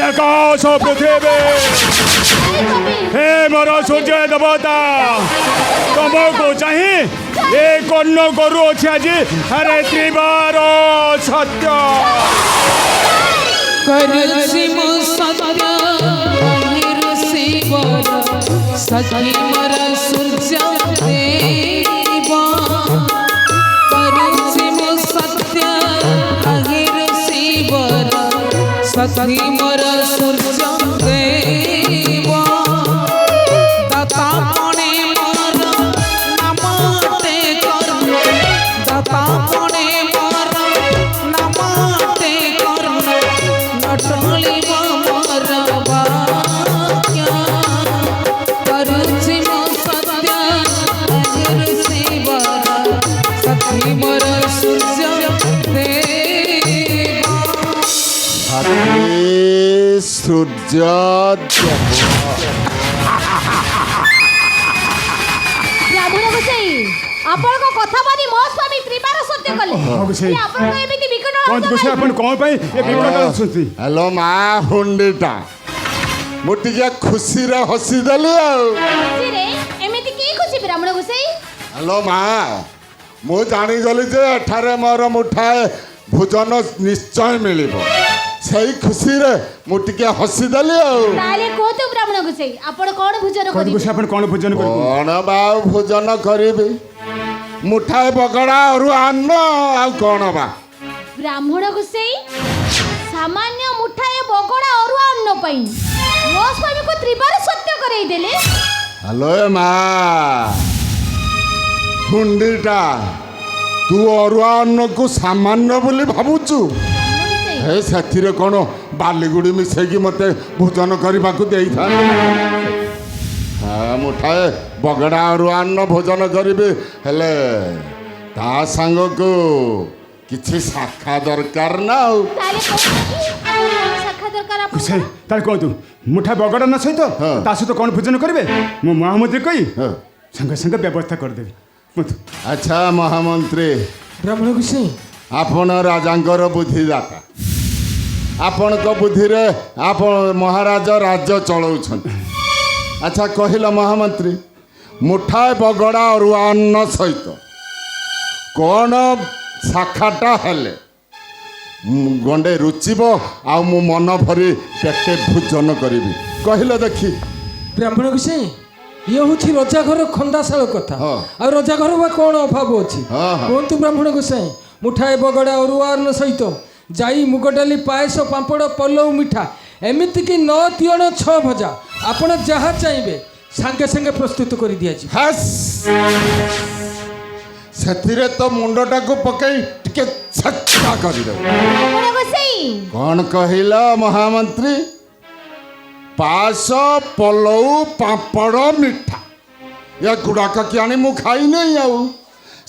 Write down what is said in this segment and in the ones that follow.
आकाश पृथ्वी हे मोर सूर्य देवता तुमको चाहिए ये कर्ण करू अच्छे आज अरे त्रिवार सत्य सखी मोर सूर्य देवा करुछि मो सत्य अहिर शिवर सखी मोर सूर्य देवा दाता मणे मोर नमते कर्म दाता मणे मोर नमते कर्म नटली मोर भाग्य करुछि मो सत्य अहिर शिवर सखी मोर सूर्य देवा सूर्य ब्राह्मण गोसाई आपण को कथा मानी मो स्वामी त्रिवार सत्य कले गोसाई। आपण को एमिति विकट कौन गोसाई अपन कौन पाई ये विकट सुनती हेलो माँ हुंडीटा मुटिया खुशी रे हसी देली रे एमिति की खुशी ब्राह्मण गोसाई हेलो माँ मु जानी गली जे एठारे मोर मुठाए भोजन निश्चय मिलिबो सही खुशी रे मुटिया हसी देली ताले को तो ब्राह्मण गोसाई आपण कोन भोजन कौन करी गोसाई अपन कौन भोजन कर कौन बा भोजन करिबी मुठाए बगड़ा और अन्न आ कौन बा ब्राह्मण गोसाई सामान्य मुठाए बगड़ा अरुआ अन्न पई मो स्वामी को त्रिवार सत्य करई देले हेलो माँ हुंडीटा तू अरुआ अन्न को सामान्य बोली भावुचु हे साथीरे कौन बालीगुड़ी मिसेकी मते भोजन करने को दे हाँ मुठाए बगड़ा अरुआ अन्न भोजन करी हेले ता सांग को किछि शाखा दरकार ना हो ताले को शाखा दरकार आपण गोसाई तार कौन तू मुठा बगड़ा न सहित हाँ। ता सहित कौन भोजन करिवे मो महामंत्री कही हाँ। संगे संगे व्यवस्था कर देबी मत अच्छा महामंत्री ब्राह्मण गोसाई आपण राजांकर बुद्धिदाता आपण को बुद्धि रे आपण महाराज राज्य चलाउछन अच्छा कहिला महामंत्री मुठाए बगड़ा और अन्न सहित कौन शाखाटा हेले गंडे रुचिब आ मु मन भरी पेटे भोजन करी कहले देखी ब्राह्मण गोसाई ये हूँ रजा घर खंदाशाल कथा हाँ। आ रजा घर बा कौन अभाव अच्छी हाँ, हाँ। कहतु ब्राह्मण गोसाई मुठाए बगड़ा अरुआ अन्न सहित जाई मुग डाली पायस पांपड़ पलौ मिठा एमिति कि 9 तियण 6 भजा आपण जहाँ चाहिए सांगे सांगे प्रस्तुत कर दिया हस सेथिरे तो मुंडटा को पकई टिके छक्का कर दे ब्राह्मण गोसाई कौन कहला महामंत्री पास पलौ पापड़ मिठा या गुड़ाक कि आनी मु खाई नहीं आउ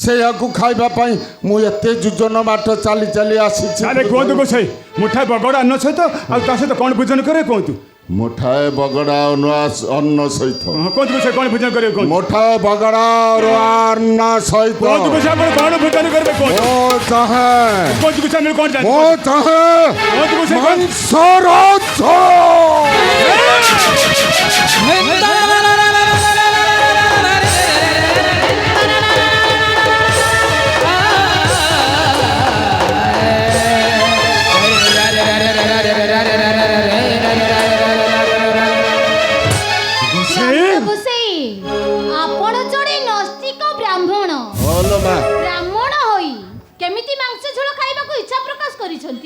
से याकू खाइबा पाई मु एते जुजन बाट चली चली आसी अरे कहतु गोसाई मुठा बगड़ा अन्न सहित आ ता सहित कौन भोजन करे कहतु मुठाए बगड़ा अन्न सहित कहतु गोसाई कौन भोजन करे कहतु मुठाए बगड़ा अन्न सहित कहतु गोसाई अपन कौन भोजन करबे कहतु ओ चाहे कहतु गोसाई मैं कौन जाने ओ चाहे कहतु गोसाई कौन मंसराज गोसाई आपण जड़े नस्तिक ब्राह्मण बोलो बा